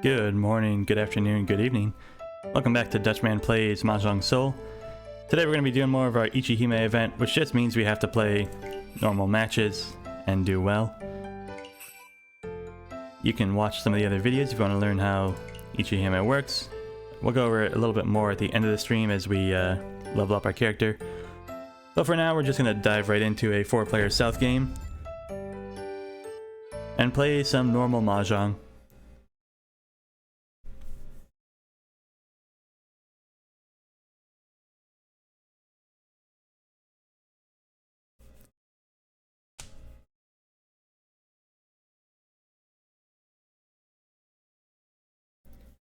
Good morning, good afternoon, good evening. Welcome back to Dutchman Plays Mahjong Soul. Today we're going to be doing more of our Ichihime event, which just means we have to play normal matches and do well. You can watch some of the other videos if you want to learn how Ichihime works. We'll go over it a little bit more at the end of the stream as we level up our character. But for now, we're just going to dive right into a 4-player South game and play some normal Mahjong.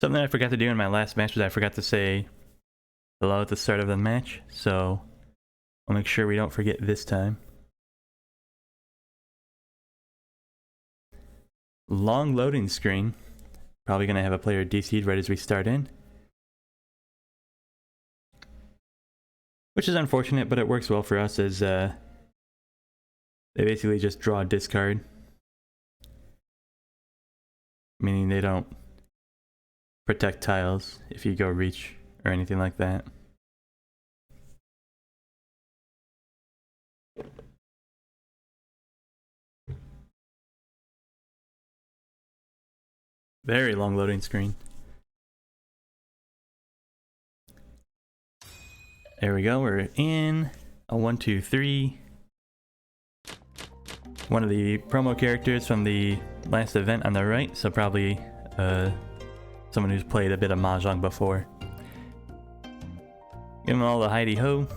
Something I forgot to do in my last match was I forgot to say hello at the start of the match, so I'll make sure we don't forget this time. Long loading screen. Probably going to have a player DC'd right as we start in. Which is unfortunate, but it works well for us as they basically just draw a discard. Meaning they don't protect tiles if you go reach or anything like that. Very long loading screen. There we go, we're in a 1, 2, 3. One of the promo characters from the last event on the right, so probably someone who's played a bit of Mahjong before. Give them all the hidey ho.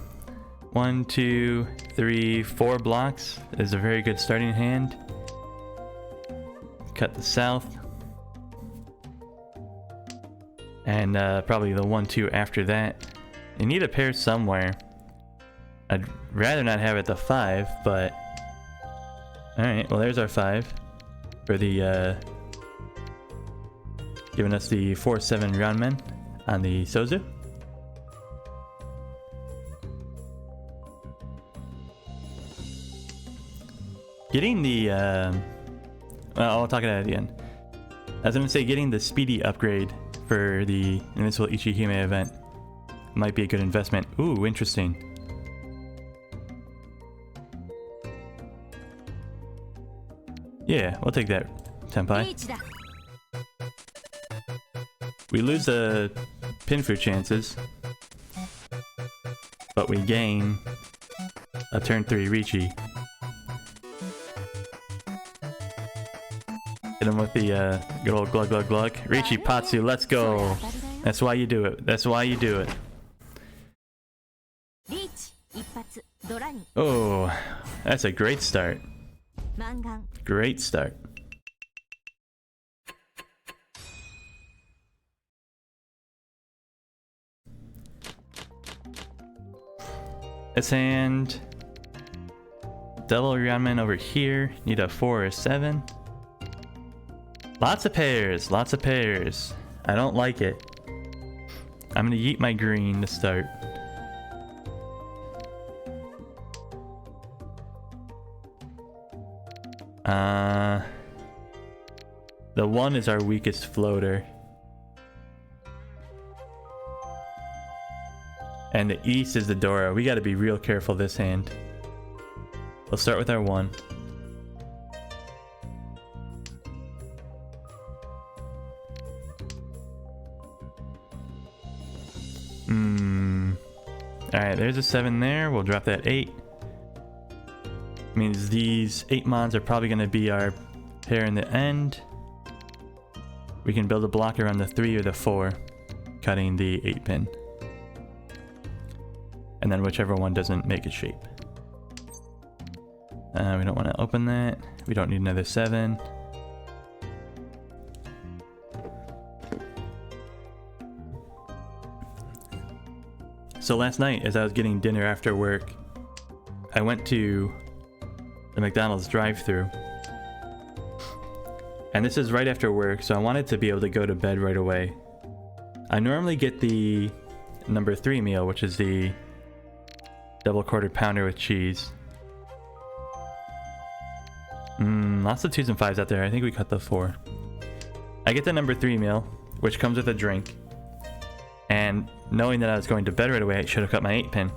1, 2, 3, 4 blocks is a very good starting hand. Cut the south. And probably the 1, 2 after that. You need a pair somewhere. I'd rather not have it the 5, but... Alright, well there's our 5. For the, giving us the 4-7 roundmen on the Sozu. Getting the, well, I'll talk about it at the end. I was gonna say getting the speedy upgrade for the Invincible Ichihime event might be a good investment. Ooh, interesting. Yeah, we'll take that, Senpai. We lose the Pinfu chances, but we gain a turn 3 Richi. Hit him with the good old glug glug glug. Richi Patsu, let's go. That's why you do it. That's why you do it. Oh, that's a great start. Great start. This hand, double Ryanman over here. Need a 4 or 7. Lots of pairs, lots of pairs. I don't like it. I'm gonna yeet my green to start. The 1 is our weakest floater. And the east is the Dora. We gotta be real careful this hand. We'll start with our 1. Alright, there's a 7 there. We'll drop that 8. Means these 8 mons are probably gonna be our pair in the end. We can build a blocker on the 3 or the 4, cutting the 8 pin. And then whichever one doesn't make a shape. We don't want to open that. We don't need another 7. So last night, as I was getting dinner after work, I went to the McDonald's drive-thru. And this is right after work, so I wanted to be able to go to bed right away. I normally get the number 3 meal, which is the double quarter pounder with cheese. Lots of 2s and 5s out there. I think we cut the 4. I get the number 3 meal, which comes with a drink. And knowing that I was going to bed right away, I should have cut my 8-pin.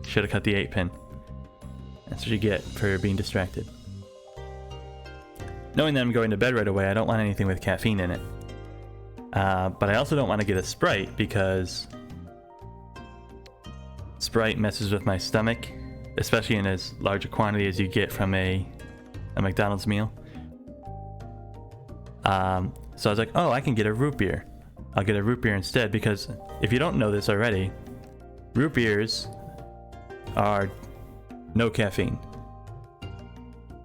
Should have cut the 8-pin. That's what you get for being distracted. Knowing that I'm going to bed right away, I don't want anything with caffeine in it. But I also don't want to get a Sprite because Sprite messes with my stomach, especially in as large a quantity as you get from a McDonald's meal. So I was like, oh, I can get a root beer. I'll get a root beer instead, because if you don't know this already, root beers are no caffeine.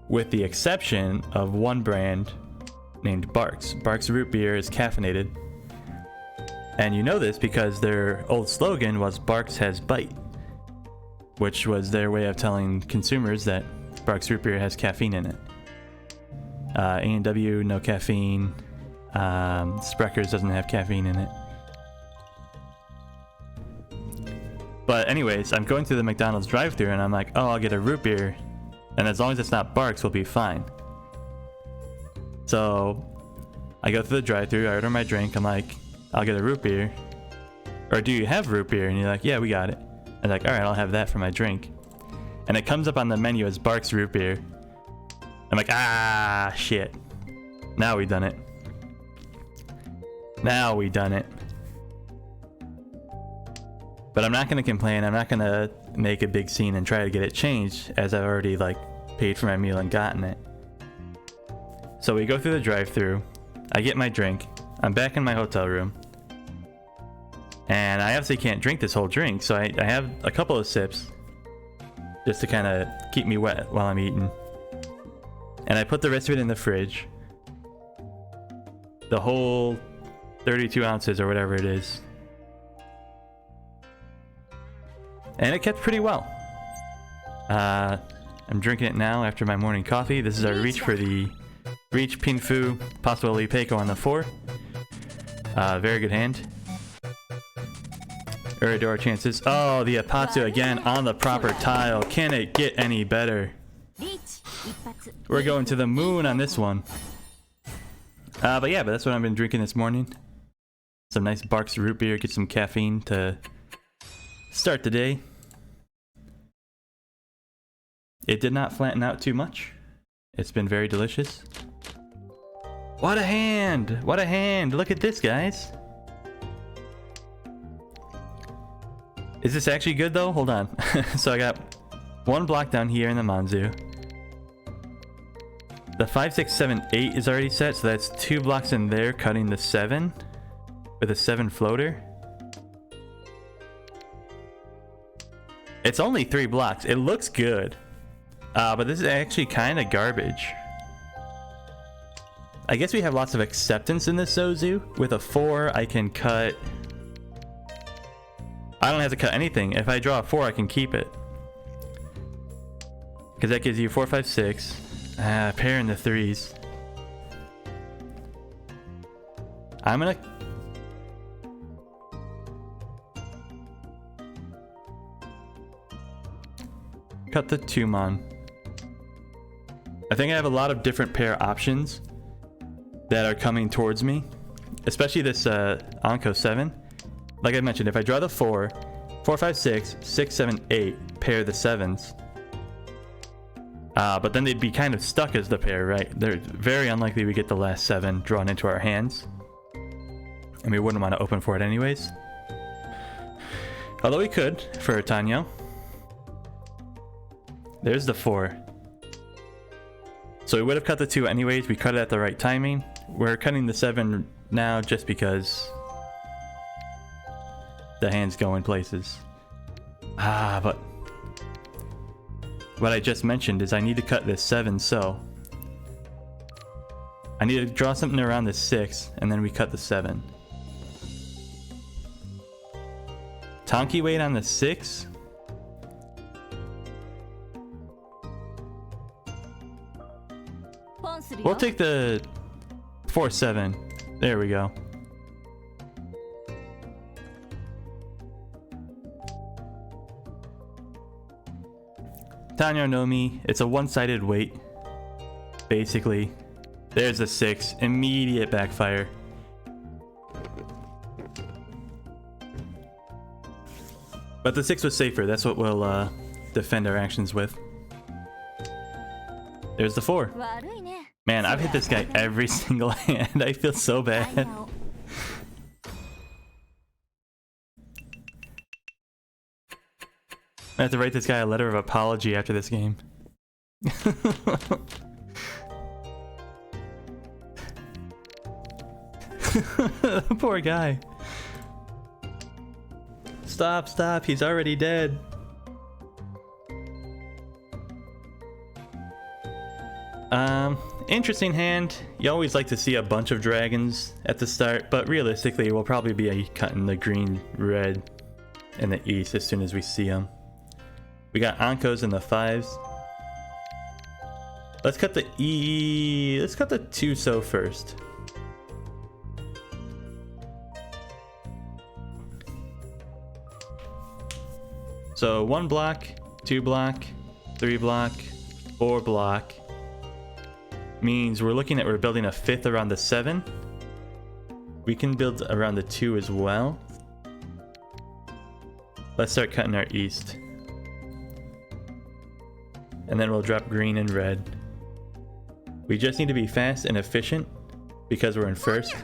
With the exception of one brand named Barks. Barks root beer is caffeinated. And you know this because their old slogan was Barks has bite, which was their way of telling consumers that Barks root beer has caffeine in it. A&W, no caffeine. Sprecher's doesn't have caffeine in it. But anyways, I'm going through the McDonald's drive-thru and I'm like, oh, I'll get a root beer. And as long as it's not Barks, we'll be fine. So I go through the drive-thru, I order my drink, I'm like, I'll get a root beer. Or do you have root beer? And you're like, yeah, we got it. I'm like, alright, I'll have that for my drink. And it comes up on the menu as Barks root beer. I'm like, ah, shit. Now we done it. Now we done it. But I'm not going to complain. I'm not going to make a big scene and try to get it changed, as I've already paid for my meal and gotten it. So we go through the drive-thru. I get my drink. I'm back in my hotel room. And I obviously can't drink this whole drink, so I have a couple of sips just to kind of keep me wet while I'm eating. And I put the rest of it in the fridge. The whole 32 ounces or whatever it is. And it kept pretty well. I'm drinking it now after my morning coffee. This is our reach for the Reach Pinfu Possibly Peiko on the 4. Very good hand. Uridora chances. Oh, the Apatsu again on the proper tile. Can it get any better? We're going to the moon on this one. But that's what I've been drinking this morning. Some nice Barks root beer. Get some caffeine to start the day. It did not flatten out too much. It's been very delicious. What a hand! What a hand! Look at this, guys. Is this actually good though? Hold on. So I got one block down here in the Manzu. The 5, 6, 7, 8 is already set, so that's 2 blocks in there, cutting the 7 with a 7 floater. It's only 3 blocks. It looks good. But this is actually kind of garbage. I guess we have lots of acceptance in this Zozu. With a 4, I can cut... I don't have to cut anything. If I draw a 4, I can keep it. Because that gives you 4, 5, 6. Pair in the 3s. I'm gonna... cut the 2-mon. I think I have a lot of different pair options that are coming towards me. Especially this Anko 7. Like I mentioned, if I draw the 4, 4, 5, 6, 6, 7, 8, pair the 7s. But then they'd be kind of stuck as the pair, right? They're very unlikely we get the last 7 drawn into our hands. And we wouldn't want to open for it anyways. Although we could, for a Tanyo. There's the 4. So we would have cut the 2 anyways. We cut it at the right timing. We're cutting the 7 now just because the hands go in places. But what I just mentioned is I need to cut this 7, so I need to draw something around the 6, and then we cut the 7. Tonki weight on the 6? We'll take the 4, 7. There we go. Tanyo no Mi, it's a one-sided weight, basically. There's a 6. Immediate backfire. But the 6 was safer. That's what we'll defend our actions with. There's the 4. Man, I've hit this guy every single hand. I feel so bad. I have to write this guy a letter of apology after this game. Poor guy. Stop, stop, he's already dead. Interesting hand. You always like to see a bunch of dragons at the start, but realistically we'll probably be cutting the green, red, and the east as soon as we see them. We got Ankos in the 5s. Let's cut the let's cut the 2-so first. So 1 block, 2 block, 3 block, 4 block. Means we're looking at we're building a 5th around the 7. We can build around the 2 as well. Let's start cutting our east. And then we'll drop green and red. We just need to be fast and efficient because we're in first.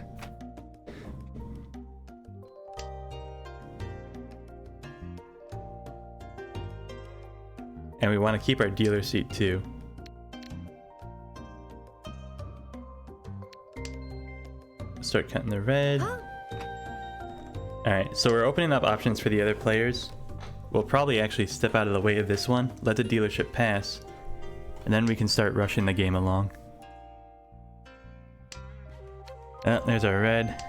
And we want to keep our dealer seat too. Start cutting the red. Alright, so we're opening up options for the other players. We'll probably actually step out of the way of this one, let the dealership pass, and then we can start rushing the game along. Oh, there's our red.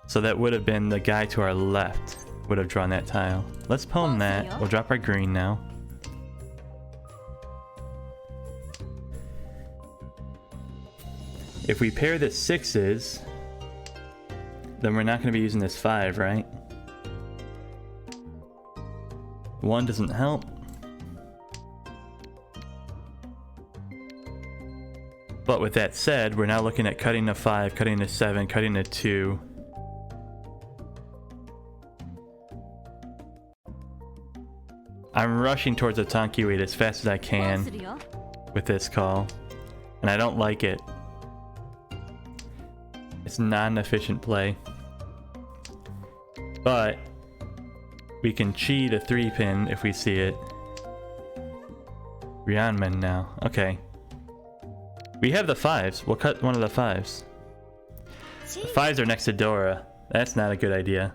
So that would have been the guy to our left would have drawn that tile. Let's poem that. We'll drop our green now. If we pair the 6s, then we're not going to be using this 5, right? 1 doesn't help. But with that said, we're now looking at cutting a 5, cutting a 7, cutting a 2. I'm rushing towards the Tonki weight as fast as I can with this call, and I don't like it. It's not an efficient play. But we can cheat a 3-pin if we see it. Ryanmen now. Okay. We have the 5s. We'll cut one of the 5s. The 5s are next to Dora. That's not a good idea.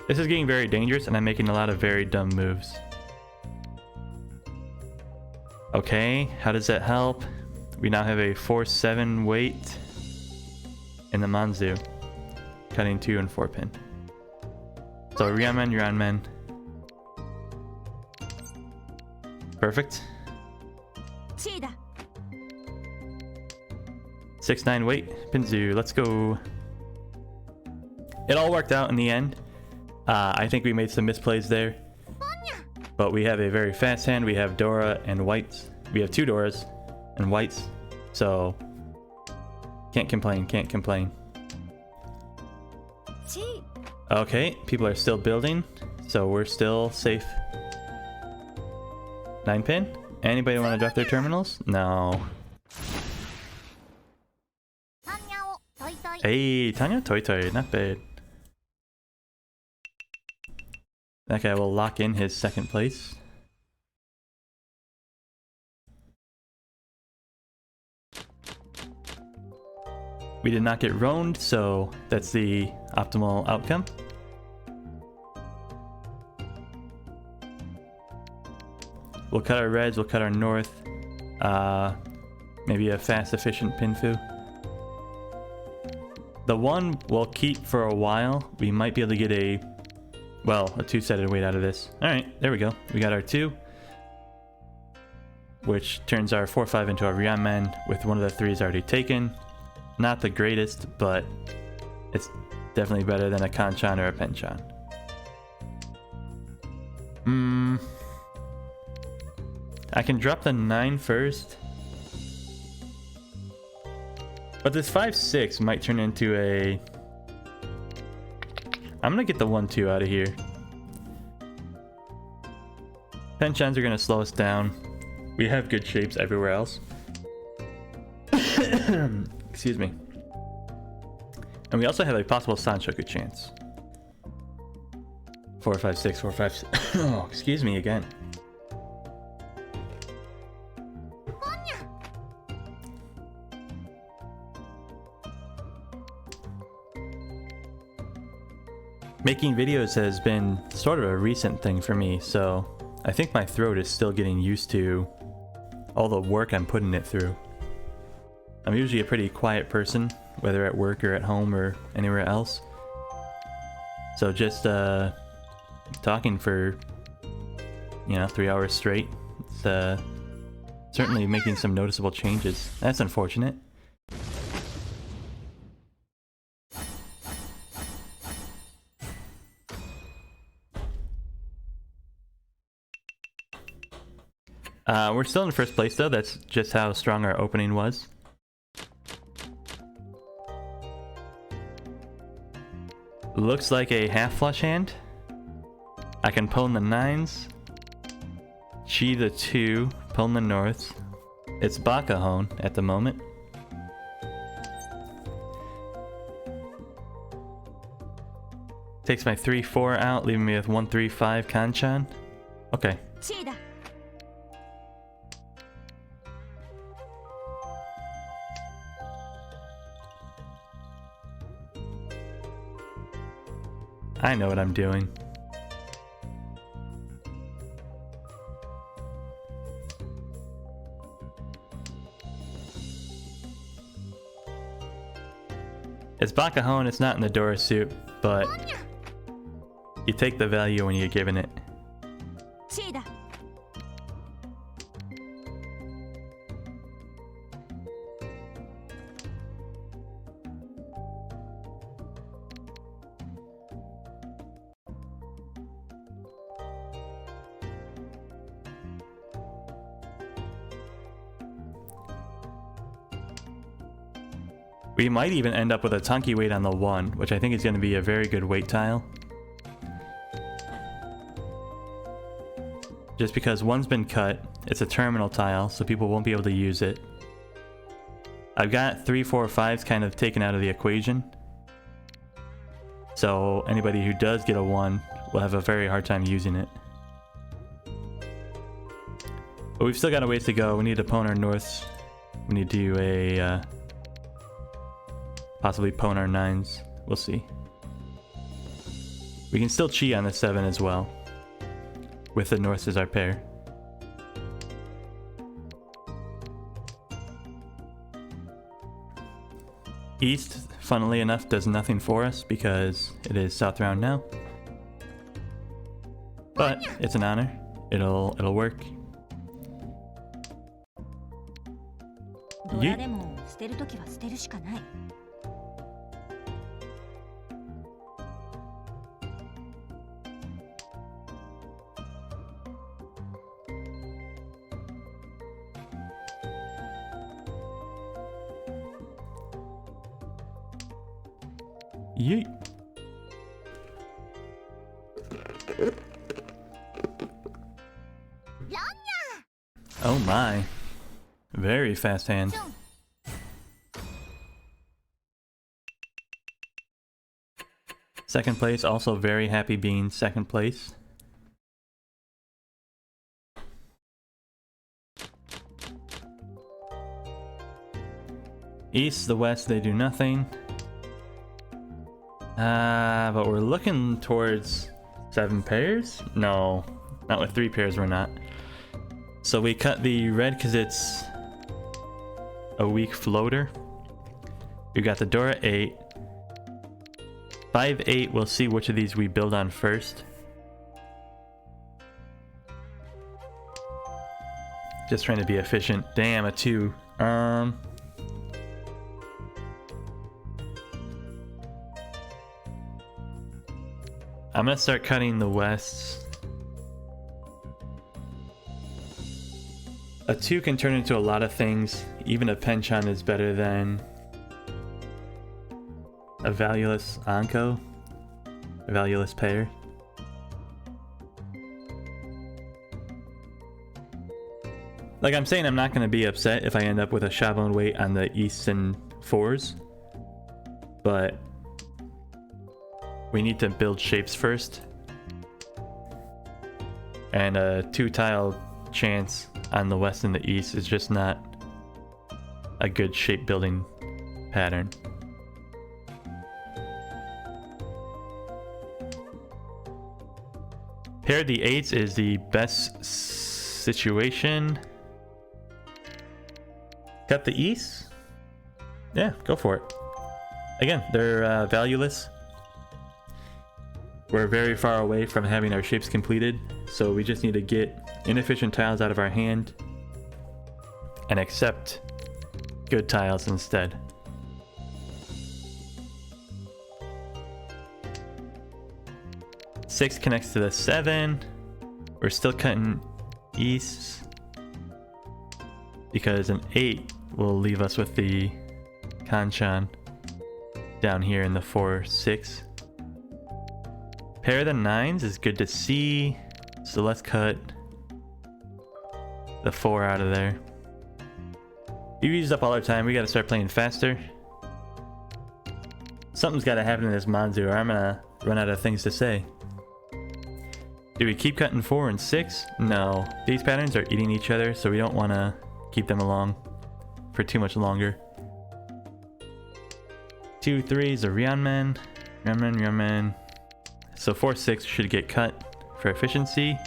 This is getting very dangerous and I'm making a lot of very dumb moves. Okay, how does that help? We now have a 4-7 weight in the Manzu. Cutting 2 and 4-pin. So Ryanmen. Perfect. 6-9 weight, Pinzu, let's go. It all worked out in the end. I think we made some misplays there. But we have a very fast hand. We have Dora and whites. We have 2 Doras and whites. So, can't complain, can't complain. Okay, people are still building. So we're still safe. 9-pin? Anybody want to drop their terminals? No. Hey, Tanya Toy Toy, not bad. That guy will lock in his 2nd place. We did not get roamed, so that's the optimal outcome. We'll cut our reds, we'll cut our north. Maybe a fast, efficient Pinfu. The 1 we'll keep for a while. We might be able to get a 2-sided weight out of this. Alright, there we go. We got our 2. Which turns our 4-5 into a Ryanmen with one of the 3s already taken. Not the greatest, but it's definitely better than a Kanchan or a Penchan. I can drop the 9 first. But this 5-6 might turn into a... I'm gonna get the 1-2 out of here. Penchants are gonna slow us down. We have good shapes everywhere else. Excuse me. And we also have a possible Sanchoku chance. 4, 5, 6, 4, 5, 6. Oh, excuse me again. Making videos has been sort of a recent thing for me, so I think my throat is still getting used to all the work I'm putting it through. I'm usually a pretty quiet person, whether at work or at home or anywhere else. So just talking for, 3 hours straight, it's certainly making some noticeable changes. That's unfortunate. We're still in first place though, that's just how strong our opening was. Looks like a half flush hand. I can pull in the 9s. Chi the 2, pull in the norths. It's Bakahon at the moment. Takes my 3-4 out, leaving me with 1-3-5 Kanchan. Okay. I know what I'm doing. It's Bakahon, it's not in the Dora suit, but you take the value when you're given it. We might even end up with a Tanki weight on the 1, which I think is going to be a very good weight tile. Just because 1's been cut, it's a terminal tile, so people won't be able to use it. I've got 3, 4, 5s kind of taken out of the equation. So anybody who does get a 1 will have a very hard time using it. But we've still got a ways to go. We need to pwn our norths. We need to do a... possibly pwn our 9s. We'll see. We can still chi on the 7 as well, with the north as our pair. East, funnily enough, does nothing for us because it is South Round now. But it's an honor. It'll work. Yeet. Yeet. Oh my. Very fast hand. Second place, also very happy being second place. East, the west, they do nothing. But we're looking towards 7 pairs? No, not with 3 pairs we're not. So we cut the red because it's a weak floater. We've got the Dora 8. 5, 8, we'll see which of these we build on first. Just trying to be efficient. Damn, a 2. I'm gonna start cutting the wests. A 2 can turn into a lot of things. Even a penchant is better than a valueless Anko, a valueless pair. Like I'm saying, I'm not going to be upset if I end up with a Shaolin weight on the East and 4s, but we need to build shapes first. And a 2-tile chance on the West and the East is just not a good shape building pattern. Pair of the 8s is the best situation. Cut the East? Yeah, go for it. Again, they're valueless. We're very far away from having our shapes completed, so we just need to get inefficient tiles out of our hand and accept good tiles instead. Six connects to the 7. We're still cutting East because an 8 will leave us with the Kanchan down here in the 4-6. Pair of the 9s is good to see, so let's cut the 4 out of there. We've used up all our time, we gotta start playing faster. Something's gotta happen in this Manzu or I'm gonna run out of things to say. Do we keep cutting 4 and 6? No, these patterns are eating each other, so we don't want to keep them along for too much longer. 2 3s are Ryanmen. So 4 6 should get cut for efficiency.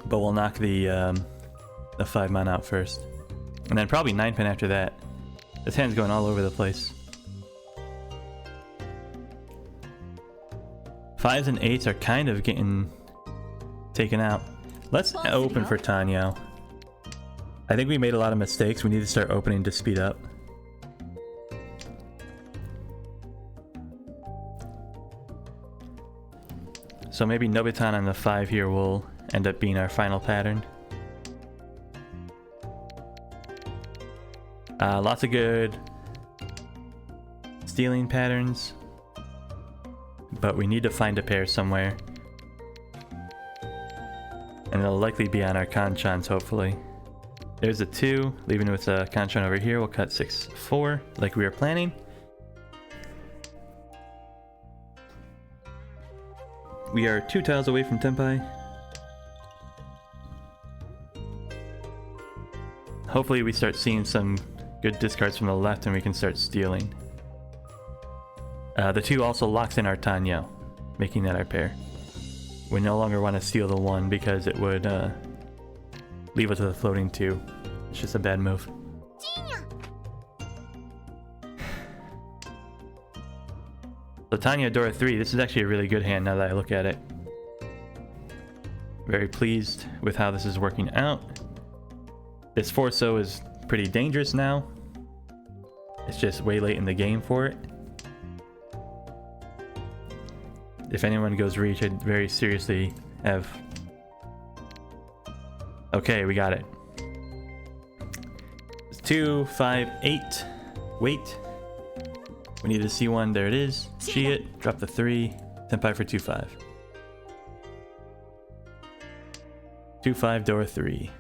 But we'll knock the 5 man out first, and then probably 9 pin after that. This hand's going all over the place. 5s and 8s are kind of getting taken out. Let's open for Tanyo. I think we made a lot of mistakes. We need to start opening to speed up. So maybe Nobitan on the 5 here will end up being our final pattern. Lots of good stealing patterns, but we need to find a pair somewhere. And it'll likely be on our Kanchans, hopefully. There's a 2, leaving with a Kanchan over here. We'll cut 6 4 like we were planning. We are 2 tiles away from Tenpai. Hopefully we start seeing some good discards from the left and we can start stealing. The 2 also locks in our Tanyo, making that our pair. We no longer want to steal the 1 because it would leave us with a floating 2. It's just a bad move. So Tanyo Dora 3, this is actually a really good hand now that I look at it. Very pleased with how this is working out. This 4-so is pretty dangerous now. It's just way late in the game for it. If anyone goes reach, I'd very seriously have... Okay, we got it. 2 5 8. Wait. We need to see one. There it is. See it. Drop the 3. Tenpai for 2 5. 2 5 Dora 3.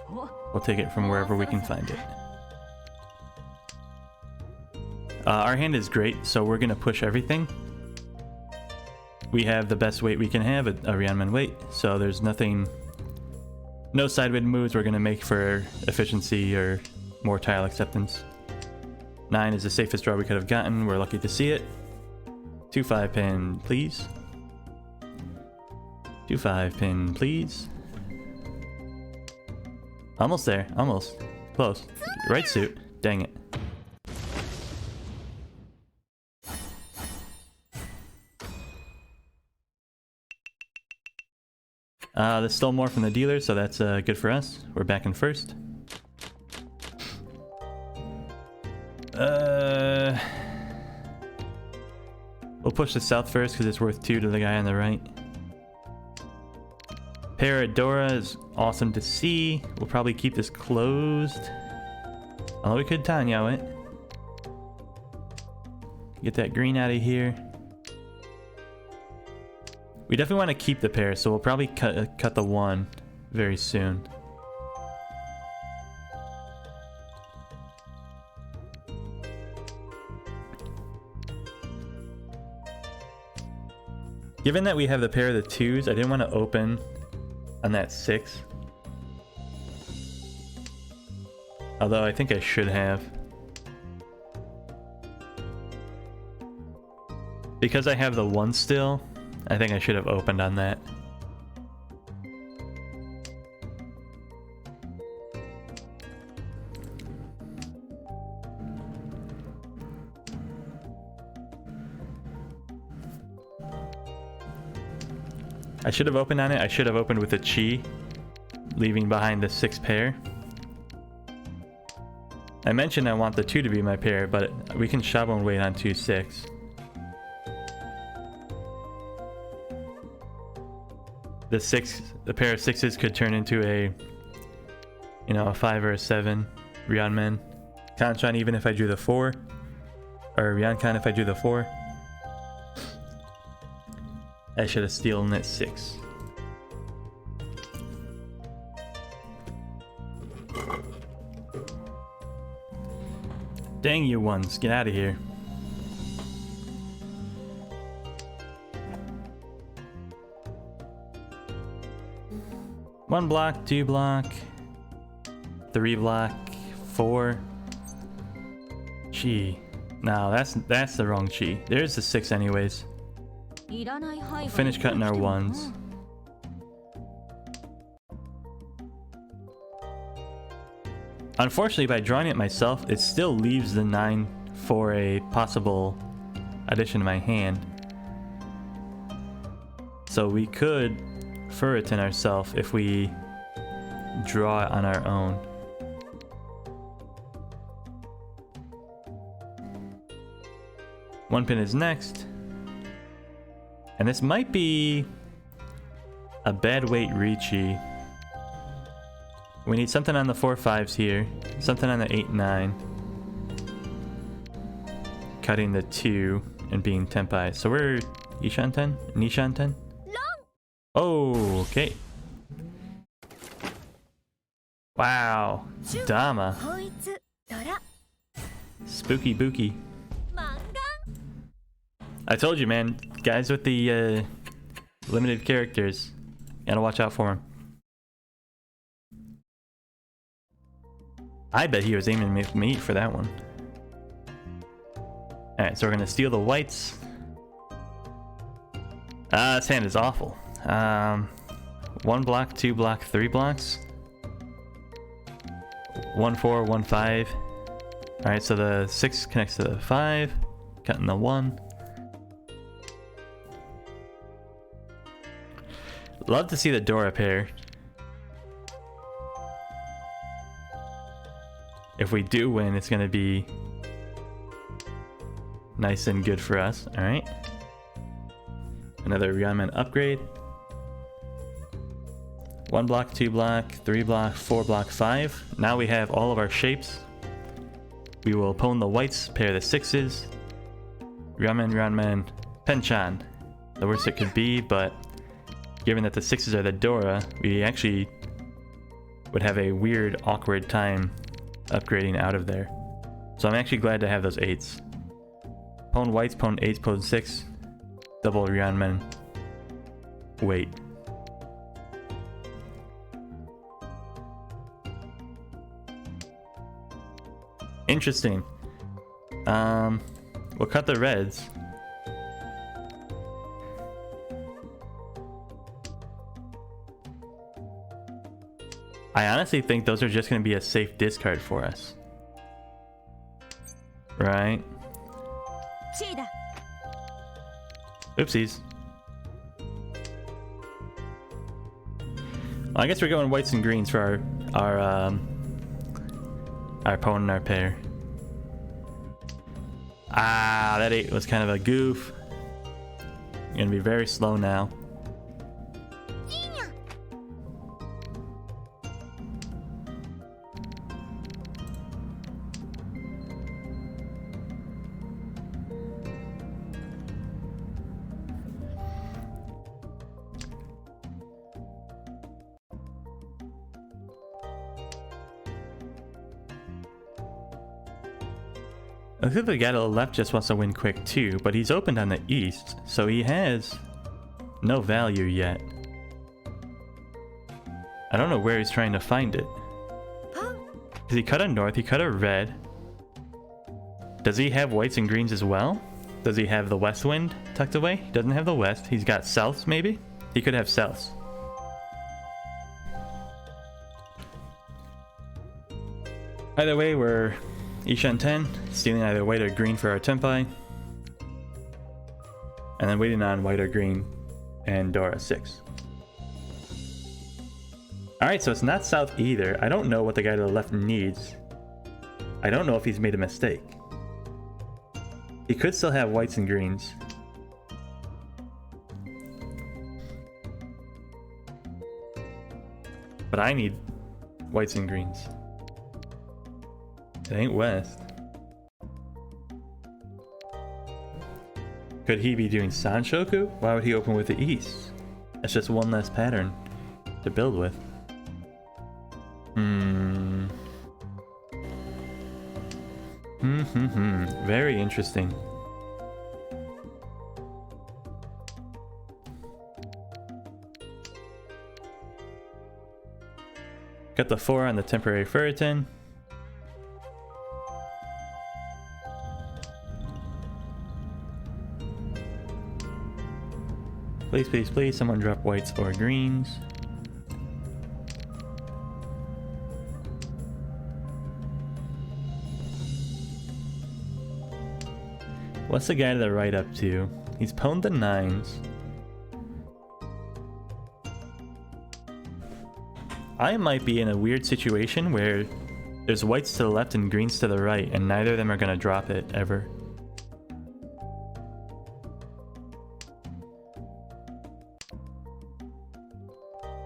We'll take it from wherever we can find it. Our hand is great, so we're gonna push everything. We have the best weight we can have, a Ryanmen weight, so there's nothing, no sideway moves we're gonna make for efficiency or more tile acceptance. 9 is the safest draw we could have gotten. We're lucky to see it. 2 5 pin, please. 2 5 pin, please. Almost there, almost. Close. Right suit. Dang it. They stole more from the dealer, so that's good for us. We're back in first. We'll push the south first because it's worth 2 to the guy on the right. Paradora is awesome to see. We'll probably keep this closed. Although we could Tanya it. Get that green out of here. We definitely want to keep the pair, so we'll probably cut the 1 very soon. Given that we have the pair of the 2s, I didn't want to open on that 6. Although I think I should have. Because I have the 1 still, I think I should have opened on that. I should have opened on it. I should have opened with a chi, leaving behind the 6 pair. I mentioned I want the 2 to be my pair, but we can shovel and wait on 2-6. The pair of 6s could turn into a, you know, a 5 or a 7 Ryeonmen. Kanchan even if I drew the 4, or Ryeonkan if I drew the 4. I should have stolen at 6. Dang you 1s, get out of here. One block, 2 block, 3 block, 4. Chi. No, that's the wrong chi. There's the 6 anyways. We'll finish cutting our 1s. Unfortunately, by drawing it myself, it still leaves the 9 for a possible addition to my hand. So we could Furitin ourselves if we draw it on our own. One pin is next. And this might be a bad weight Richi. We need something on the 4-5s here. Something on the 8-9. Cutting the 2 and being Tenpai. So we're Ishanten? Nishanten? Oh, okay. Wow. Dama. Spooky booky. I told you, man. Guys with the limited characters. Gotta watch out for him. I bet he was aiming with me for that one. Alright, so we're gonna steal the whites. This hand is awful. 1 block, 2 block, 3 blocks. 1-4, 1-5. Alright, so the 6 connects to the 5. Cutting the 1. Love to see the Dora pair. If we do win, it's gonna be nice and good for us. Alright. Another Ryeonmen upgrade. 1 block, 2 block, 3 block, 4 block, 5. Now we have all of our shapes. We will pwn the whites, pair the 6s. Ryeonmen, Penchan. The worst it could be, but given that the 6s are the Dora, we actually would have a weird, awkward time upgrading out of there. So I'm actually glad to have those 8s. Pwn whites, pwn 8s, pwn 6. Double Ryeonmen. Wait. Interesting. We'll cut the reds. I honestly think those are just going to be a safe discard for us. Right? Oopsies. Well, I guess we're going whites and greens for our opponent, our pair. Ah, that 8 was kind of a goof. Gonna be very slow now. I think the guy to the left just wants to win quick too, but he's opened on the east, so he has no value yet. I don't know where he's trying to find it. Because he cut a north, he cut a red. Does he have whites and greens as well? Does he have the west wind tucked away? He doesn't have the west. He's got souths maybe? He could have souths. Either way, we're Ishan 10, stealing either white or green for our Tenpai. And then waiting on white or green and Dora 6. Alright, so it's not south either. I don't know what the guy to the left needs. I don't know if he's made a mistake. He could still have whites and greens. But I need whites and greens. It ain't west. Could he be doing Sanshoku? Why would he open with the east? That's just one less pattern to build with. Very interesting. Got the 4 on the temporary Furiton. Please, please, please, someone drop whites or greens. What's the guy to the right up to? He's pwned the 9s. I might be in a weird situation where there's whites to the left and greens to the right, and neither of them are going to drop it ever.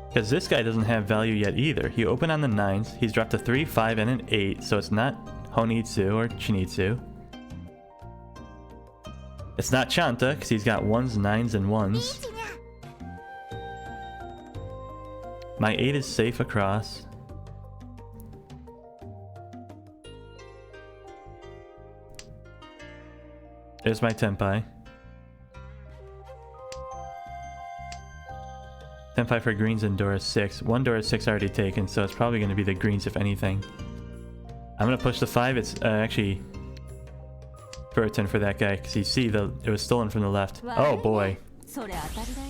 Because this guy doesn't have value yet either. He opened on the 9s, he's dropped a 3, 5, and an 8, so it's not Honitsu or Chinitsu. It's not Chanta, because he's got 1s, 9s, and 1s. My 8 is safe across. There's my Tenpai. Tenpai for greens and Dora 6. One Dora 6 already taken, so it's probably going to be the greens if anything. I'm going to push the 5. It's actually Furiton for that guy, because you see it was stolen from the left. Oh boy.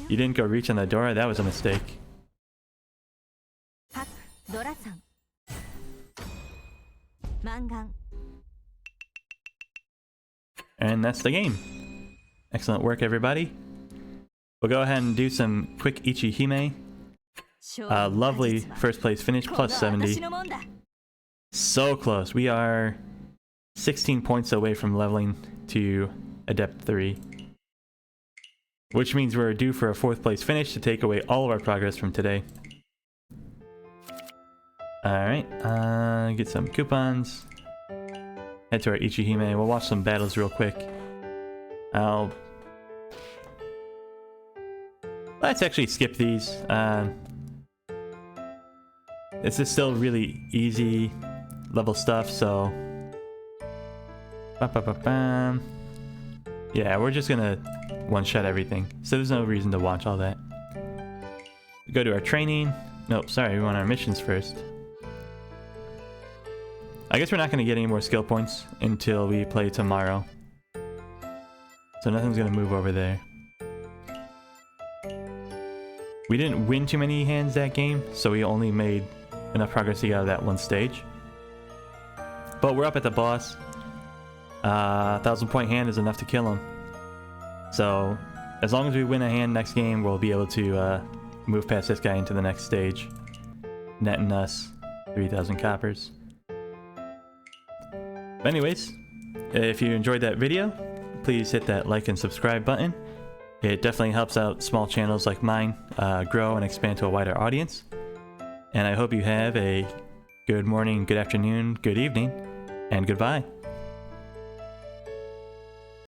You didn't go reach on the Dora? That was a mistake. And that's the game. Excellent work, everybody. We'll go ahead and do some quick Ichihime. Lovely first place finish, plus 70. So close. We are 16 points away from leveling to Adept 3. Which means we're due for a 4th place finish to take away all of our progress from today. Alright, get some coupons. Head to our Ichihime. We'll watch some battles real quick. Let's actually skip these. This is still really easy level stuff, so... Yeah, we're just gonna one-shot everything. So there's no reason to watch all that. Go to our training. Nope, sorry, we want our missions first. I guess we're not going to get any more skill points until we play tomorrow. So nothing's going to move over there. We didn't win too many hands that game, so we only made enough progress to get out of that one stage. But we're up at the boss. 1,000-point hand is enough to kill him. So as long as we win a hand next game, we'll be able to move past this guy into the next stage. Netting us 3,000 coppers. But anyways, if you enjoyed that video, please hit that like and subscribe button. It definitely helps out small channels like mine grow and expand to a wider audience. And I hope you have a good morning, good afternoon, good evening, and goodbye.